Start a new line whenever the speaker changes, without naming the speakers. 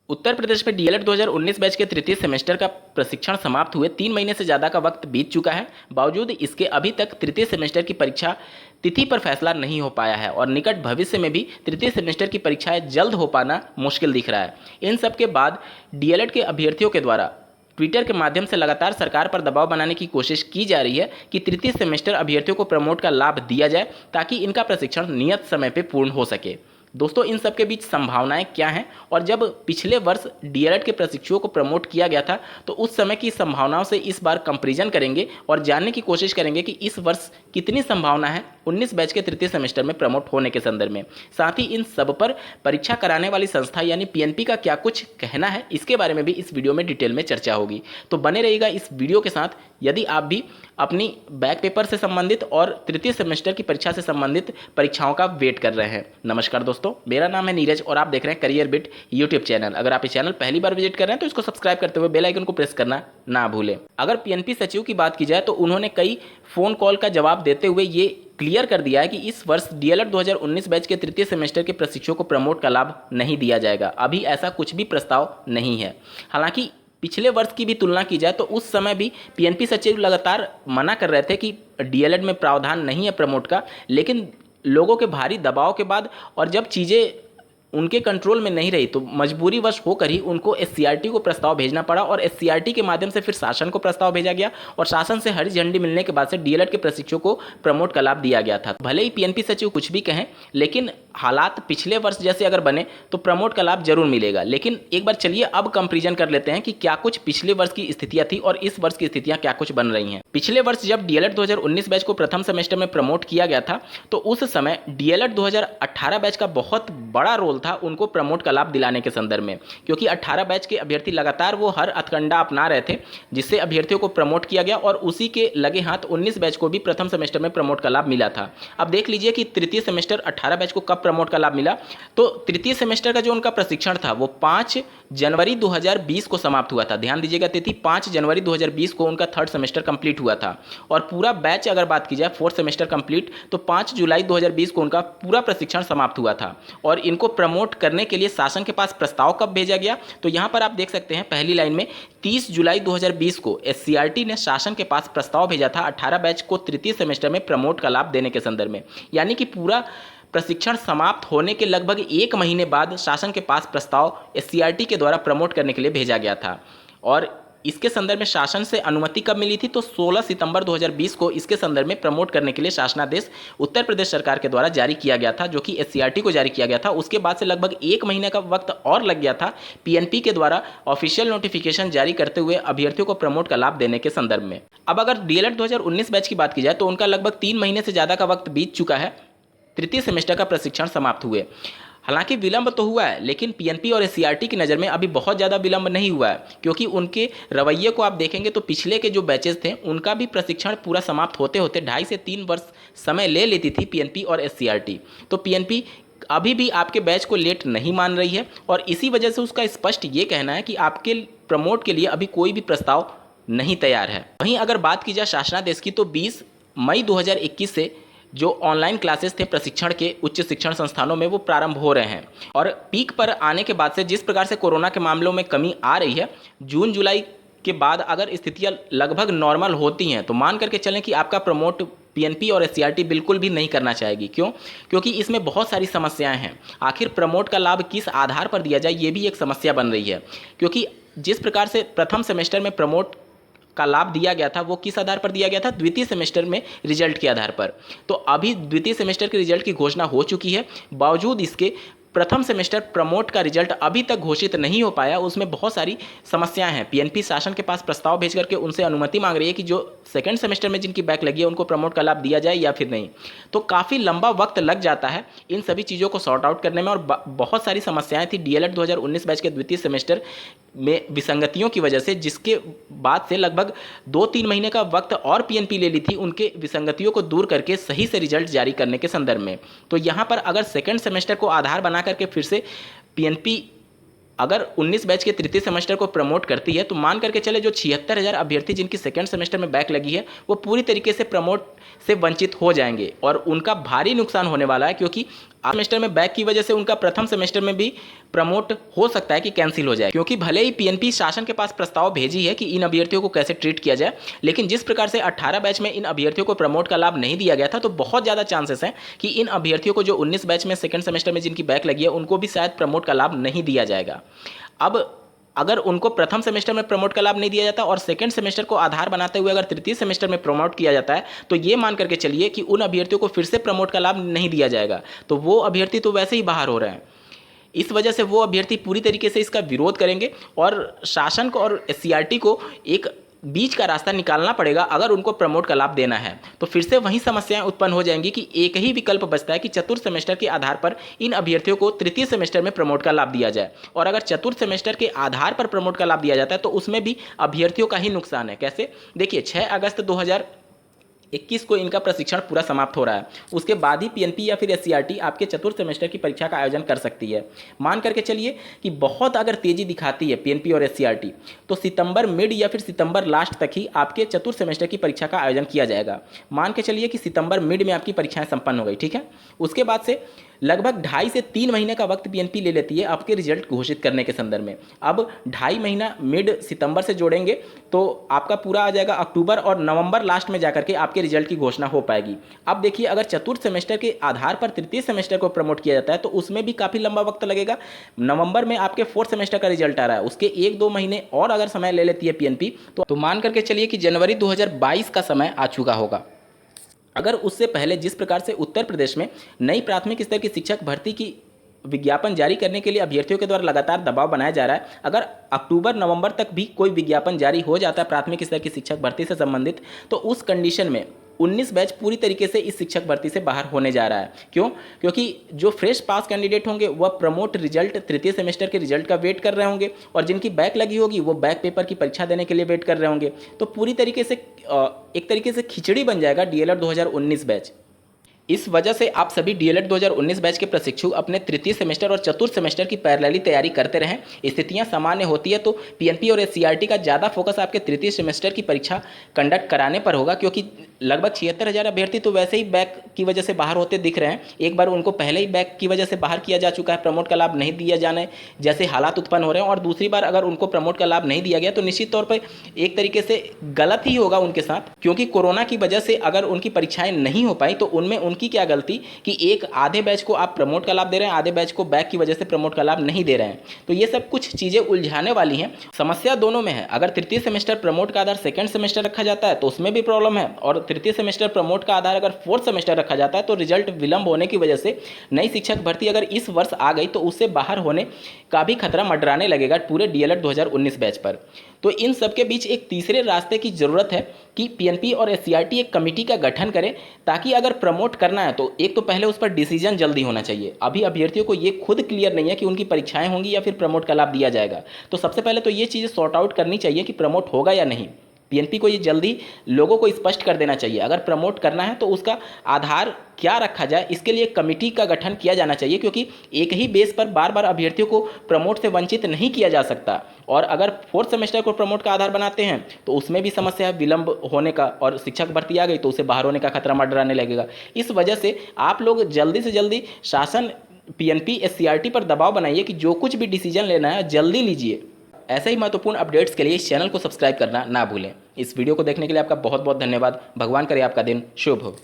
उत्तर प्रदेश में DElEd 2019 batch के तृतीय सेमेस्टर का प्रशिक्षण समाप्त हुए 3 महीने से ज़्यादा का वक्त बीत चुका है। बावजूद इसके अभी तक तृतीय सेमेस्टर की परीक्षा तिथि पर फैसला नहीं हो पाया है और निकट भविष्य में भी तृतीय सेमेस्टर की परीक्षाएं जल्द हो पाना मुश्किल दिख रहा है। इन सब के बाद डीएलएड के अभ्यर्थियों के द्वारा ट्विटर के माध्यम से लगातार सरकार पर दबाव बनाने की कोशिश की जा रही है कि तृतीय सेमेस्टर अभ्यर्थियों को प्रमोट का लाभ दिया जाए ताकि इनका प्रशिक्षण नियत समय पर पूर्ण हो सके। दोस्तों, इन सब के बीच संभावनाएं क्या हैं और जब पिछले वर्ष डीएलएड के प्रशिक्षुओं को प्रमोट किया गया था तो उस समय की संभावनाओं से इस बार कंपैरिजन करेंगे और जानने की कोशिश करेंगे कि इस वर्ष कितनी संभावना है 19 बैच के तृतीय सेमेस्टर में प्रमोट होने के संदर्भ में। साथ ही इन सब पर परीक्षा कराने वाली संस्था यानी पीएनपी का क्या कुछ कहना है, इसके बारे में भी इस वीडियो में डिटेल में चर्चा होगी। तो बने रहिएगा इस वीडियो के साथ। यदि आप भी अपनी बैक पेपर से संबंधित और तृतीय सेमेस्टर की परीक्षा से संबंधित परीक्षाओं का वेट कर रहे हैं। नमस्कार दोस्तों, मेरा नाम है नीरज और आप देख रहे हैं करियर बिट यूट्यूब चैनल। अगर आप इस चैनल पहली बार विजिट कर रहे हैं तो इसको सब्सक्राइब करते हुए बेल आइकन को प्रेस करना ना भूलें। अगर पीएनपी सचिव की बात की जाए तो उन्होंने कई फोन कॉल का जवाब देते हुए ये क्लियर कर दिया है कि इस वर्ष डीएलएड 2019 बैच के तृतीय सेमेस्टर के प्रशिक्षुओं को प्रमोट का लाभ नहीं दिया जाएगा। अभी ऐसा कुछ भी प्रस्ताव नहीं है। हालांकि पिछले वर्ष की भी तुलना की जाए तो उस समय भी पीएनपी सचिव लगातार मना कर रहे थे कि डीएलएड में प्रावधान नहीं है प्रमोट का, लेकिन लोगों के भारी दबाव के बाद और जब चीज़ें उनके कंट्रोल में नहीं रही तो मजबूरीवश होकर ही उनको एससीईआरटी को प्रस्ताव भेजना पड़ा और एससीईआरटी के माध्यम से फिर शासन को प्रस्ताव भेजा गया और शासन से हरी झंडी मिलने के बाद से डीएलएड के प्रशिक्षुओं को प्रमोट का लाभ दिया गया था। भले ही पीएनपी सचिव कुछ भी कहें, लेकिन हालात पिछले वर्ष जैसे अगर बने तो प्रमोट का लाभ जरूर मिलेगा। लेकिन एक बार चलिए अब कंपेरिजन कर लेते हैं कि क्या कुछ पिछले वर्ष की स्थितियां थी और इस वर्ष की स्थितियां क्या कुछ बन रही हैं। पिछले वर्ष जब डीएलएड 2019 बैच को प्रथम सेमेस्टर में प्रमोट किया गया था तो उस समय डीएलएड 2018 बैच का बहुत बड़ा रोल था उनको प्रमोट का लाभ दिलाने के संदर्भ में, क्योंकि 18 बैच के अभ्यर्थी लगातार वो हर हथकंडा अपना रहे थे जिससे अभ्यर्थियों को प्रमोट किया गया और उसी के लगे हाथ 19 बैच को भी प्रथम सेमेस्टर में प्रमोट का लाभ मिला था। अब देख लीजिए कि तृतीय सेमेस्टर 18 बैच को कब प्रमोट का लाभ मिला। तो तृतीय सेमेस्टर का जो उनका प्रशिक्षण था वो 5 जनवरी 2020 को समाप्त हुआ था। ध्यान दीजिएगा, तिथि 5 जनवरी 2020 को उनका थर्ड सेमेस्टर कंप्लीट हुआ था और पूरा बैच अगर बात की जाए फोर्थ सेमेस्टर कंप्लीट तो 5 जुलाई 2020 को उनका पूरा प्रशिक्षण समाप्त हुआ था। और इनको प्रमोट करने के लिए शासन के पास प्रस्ताव कब भेजा गया, तो यहाँ पर आप देख सकते हैं पहली लाइन में 30 जुलाई 2020 को एससीईआरटी ने शासन के पास प्रस्ताव भेजा था 18 बैच को तृतीय सेमेस्टर में प्रमोट का लाभ देने के संदर्भ में। यानी कि पूरा प्रशिक्षण समाप्त होने के लगभग 1 महीने बाद शासन के पास प्रस्ताव एससीईआरटी के द्वारा प्रमोट करने के लिए भेजा गया था। और इसके संदर्भ में शासन से अनुमति कब मिली थी, तो 16 सितंबर 2020 को इसके संदर्भ में प्रमोट करने के लिए शासनादेश उत्तर प्रदेश सरकार के द्वारा जारी किया गया था, जो कि एससीईआरटी को जारी किया गया था। उसके बाद से लगभग 1 महीने का वक्त और लग गया था पीएनपी के द्वारा ऑफिशियल नोटिफिकेशन जारी करते हुए अभ्यर्थियों को प्रमोट का लाभ देने के संदर्भ में। अब अगर डीएलएड 2019 बैच की बात की जाए तो उनका लगभग 3 महीने से ज़्यादा का वक्त बीत चुका है तृतीय सेमेस्टर का प्रशिक्षण समाप्त हुए। हालांकि विलंब तो हुआ है, लेकिन पीएनपी और एससीईआरटी की नज़र में अभी बहुत ज़्यादा विलंब नहीं हुआ है, क्योंकि उनके रवैये को आप देखेंगे तो पिछले के जो बैचेस थे उनका भी प्रशिक्षण पूरा समाप्त होते होते 2.5 से 3 वर्ष समय ले लेती थी पीएनपी और एससीईआरटी। तो पीएनपी अभी भी आपके बैच को लेट नहीं मान रही है और इसी वजह से उसका स्पष्ट ये कहना है कि आपके प्रमोट के लिए अभी कोई भी प्रस्ताव नहीं तैयार है। वहीं अगर बात की जाए शासनादेश की तो 20 मई 2021 से जो ऑनलाइन क्लासेस थे प्रशिक्षण के उच्च शिक्षण संस्थानों में वो प्रारंभ हो रहे हैं और पीक पर आने के बाद से जिस प्रकार से कोरोना के मामलों में कमी आ रही है, जून जुलाई के बाद अगर स्थितियां लगभग नॉर्मल होती हैं तो मान करके चलें कि आपका प्रमोट पीएनपी और एससीईआरटी बिल्कुल भी नहीं करना चाहेगी। क्यों? क्योंकि इसमें बहुत सारी समस्याएं हैं। आखिर प्रमोट का लाभ किस आधार पर दिया जाए ये भी एक समस्या बन रही है, क्योंकि जिस प्रकार से प्रथम सेमेस्टर में प्रमोट का लाभ दिया गया था वो किस आधार पर दिया गया था, द्वितीय सेमेस्टर में रिजल्ट के आधार पर। तो अभी द्वितीय सेमेस्टर के रिजल्ट की घोषणा हो चुकी है, बावजूद इसके प्रथम सेमेस्टर प्रमोट का रिजल्ट अभी तक घोषित नहीं हो पाया। उसमें बहुत सारी समस्याएं हैं। पीएनपी शासन के पास प्रस्ताव भेज करके उनसे अनुमति मांग रही है कि जो सेकंड सेमेस्टर में जिनकी बैक लगी है उनको प्रमोट का लाभ दिया जाए या फिर नहीं। तो काफ़ी लंबा वक्त लग जाता है इन सभी चीज़ों को सॉर्ट आउट करने में और बहुत सारी समस्याएं थी डीएलएड 2019 बैच के द्वितीय सेमेस्टर में विसंगतियों की वजह से, जिसके बाद से लगभग 2-3 महीने का वक्त और पीएनपी ले ली थी उनके विसंगतियों को दूर करके सही से रिजल्ट जारी करने के संदर्भ में। तो यहाँ पर अगर सेकंड सेमेस्टर को आधार बना करके फिर से पीएनपी अगर 19 बैच के तृतीय सेमेस्टर को प्रमोट करती है तो मान करके चले जो 76,000 अभ्यर्थी जिनकी सेकंड सेमेस्टर में बैक लगी है वो पूरी तरीके से प्रमोट से वंचित हो जाएंगे और उनका भारी नुकसान होने वाला है, क्योंकि सेमेस्टर में बैक की वजह से उनका प्रथम सेमेस्टर में भी प्रमोट हो सकता है कि कैंसिल हो जाए, क्योंकि भले ही पीएनपी शासन के पास प्रस्ताव भेजी है कि इन अभ्यर्थियों को कैसे ट्रीट किया जाए, लेकिन जिस प्रकार से 18 बैच में इन अभ्यर्थियों को प्रमोट का लाभ नहीं दिया गया था, तो बहुत ज़्यादा चांसेस हैं कि इन अभ्यर्थियों को जो 19 बैच में सेकंड सेमेस्टर में जिनकी बैक लगी है उनको भी शायद प्रमोट का लाभ नहीं दिया जाएगा। अब अगर उनको प्रथम सेमेस्टर में प्रमोट का लाभ नहीं दिया जाता और सेकंड सेमेस्टर को आधार बनाते हुए अगर तृतीय सेमेस्टर में प्रमोट किया जाता है, तो ये मान करके चलिए कि उन अभ्यर्थियों को फिर से प्रमोट का लाभ नहीं दिया जाएगा, तो वो अभ्यर्थी तो वैसे ही बाहर हो रहे हैं। इस वजह से वो अभ्यर्थी पूरी तरीके से इसका विरोध करेंगे और शासन को और सीआरटी को एक बीच का रास्ता निकालना पड़ेगा अगर उनको प्रमोट का लाभ देना है। तो फिर से वही समस्याएं उत्पन्न हो जाएंगी कि एक ही विकल्प बचता है कि चतुर्थ सेमेस्टर के आधार पर इन अभ्यर्थियों को तृतीय सेमेस्टर में प्रमोट का लाभ दिया जाए। और अगर चतुर्थ सेमेस्टर के आधार पर प्रमोट का लाभ दिया जाता है तो उसमें भी अभ्यर्थियों का ही नुकसान है। कैसे? देखिए, 6 अगस्त 2021 को इनका प्रशिक्षण पूरा समाप्त हो रहा है, उसके बाद ही पीएनपी या फिर एससीईआरटी आपके चतुर्थ सेमेस्टर की परीक्षा का आयोजन कर सकती है। मान करके चलिए कि बहुत अगर तेजी दिखाती है पीएनपी और एससीईआरटी, तो सितंबर मिड या फिर सितंबर लास्ट तक ही आपके चतुर्थ सेमेस्टर की परीक्षा का आयोजन किया जाएगा। मान के चलिए कि सितंबर मिड में आपकी परीक्षाएं संपन्न हो गई, ठीक है। उसके बाद से लगभग 2.5 से 3 महीने का वक्त पीएनपी ले लेती है आपके रिजल्ट घोषित करने के संदर्भ में। अब 2.5 महीना मिड सितंबर से जोड़ेंगे तो आपका पूरा आ जाएगा अक्टूबर, और नवंबर लास्ट में जाकर के आपके रिजल्ट की घोषणा हो पाएगी। अब देखिए, अगर चतुर्थ सेमेस्टर के आधार पर तृतीय सेमेस्टर को प्रमोट किया जाता है तो उसमें भी काफ़ी लंबा वक्त लगेगा। नवंबर में आपके फोर्थ सेमेस्टर का रिजल्ट आ रहा है, उसके 1-2 महीने और अगर समय ले लेती है पीएनपी तो मान करके चलिए कि जनवरी 2022 का समय आ चुका होगा। अगर उससे पहले जिस प्रकार से उत्तर प्रदेश में नई प्राथमिक स्तर की शिक्षक भर्ती की विज्ञापन जारी करने के लिए अभ्यर्थियों के द्वारा लगातार दबाव बनाया जा रहा है, अगर अक्टूबर नवंबर तक भी कोई विज्ञापन जारी हो जाता है प्राथमिक स्तर की शिक्षक भर्ती से संबंधित, तो उस कंडीशन में 19 बैच पूरी तरीके से इस शिक्षक भर्ती से बाहर होने जा रहा है। क्यों? क्योंकि जो फ्रेश पास कैंडिडेट होंगे वह प्रमोट रिजल्ट तृतीय सेमेस्टर के रिजल्ट का वेट कर रहे होंगे, और जिनकी बैक लगी होगी वो बैक पेपर की परीक्षा देने के लिए वेट कर रहे होंगे। तो पूरी तरीके से एक तरीके से खिचड़ी बन जाएगा डीएलएड 2019 बैच। इस वजह से आप सभी डीएलएड 2019 बैच के प्रशिक्षु अपने तृतीय सेमेस्टर और चतुर्थ सेमेस्टर की पैरेलली तैयारी करते रहें। स्थितियां सामान्य होती है तो पीएनपी और एससीईआरटी का ज़्यादा फोकस आपके तृतीय सेमेस्टर की परीक्षा कंडक्ट कराने पर होगा, क्योंकि लगभग 76,000 अभ्यर्थी तो वैसे ही बैक की वजह से बाहर होते दिख रहे हैं। एक बार उनको पहले ही बैक की वजह से बाहर किया जा चुका है, प्रमोट का लाभ नहीं दिया जाने जैसे हालात उत्पन्न हो रहे हैं, और दूसरी बार अगर उनको प्रमोट का लाभ नहीं दिया गया तो निश्चित तौर पर एक तरीके से गलत ही होगा उनके साथ, क्योंकि कोरोना की वजह से अगर उनकी परीक्षाएं नहीं हो पाई तो उनमें उनकी क्या गलती कि एक आधे बैच को आप प्रमोट का लाभ दे रहे हैं, आधे बैच को बैक की वजह से प्रमोट का लाभ नहीं दे रहे हैं। तो ये सब कुछ चीज़ें उलझाने वाली हैं। समस्या दोनों में है। अगर तृतीय सेमेस्टर प्रमोट का आधार सेकंड सेमेस्टर रखा जाता है तो उसमें भी प्रॉब्लम है, और तृतीय सेमेस्टर प्रमोट का आधार अगर फोर्थ सेमेस्टर रखा जाता है तो रिजल्ट विलंब होने की वजह से नई शिक्षक भर्ती अगर इस वर्ष आ गई तो उससे बाहर होने का भी खतरा मंडराने लगेगा पूरे डीएलएड 2019 बैच पर। तो इन सब के बीच एक तीसरे रास्ते की जरूरत है कि पीएनपी और एससीईआरटी एक कमेटी का गठन करें, ताकि अगर प्रमोट करना है तो एक तो पहले उस पर डिसीजन जल्दी होना चाहिए। अभी अभ्यर्थियों को ये खुद क्लियर नहीं है कि उनकी परीक्षाएं होंगी या फिर प्रमोट का लाभ दिया जाएगा। तो सबसे पहले तो ये चीज़ें सॉर्ट आउट करनी चाहिए कि प्रमोट होगा या नहीं। पीएनपी को ये जल्दी लोगों को स्पष्ट कर देना चाहिए, अगर प्रमोट करना है तो उसका आधार क्या रखा जाए, इसके लिए कमेटी का गठन किया जाना चाहिए, क्योंकि एक ही बेस पर बार बार अभ्यर्थियों को प्रमोट से वंचित नहीं किया जा सकता। और अगर फोर्थ सेमेस्टर को प्रमोट का आधार बनाते हैं तो उसमें भी समस्या है विलंब होने का, और शिक्षक भर्ती आ गई तो उसे बाहर होने का खतरा मंडराने लगेगा। इस वजह से आप लोग जल्दी से जल्दी शासन पीएनपी एससीईआरटी पर दबाव बनाइए कि जो कुछ भी डिसीजन लेना है जल्दी लीजिए। ऐसे ही महत्वपूर्ण अपडेट्स के लिए इस चैनल को सब्सक्राइब करना ना भूलें। इस वीडियो को देखने के लिए आपका बहुत बहुत धन्यवाद। भगवान करे आपका दिन शुभ हो।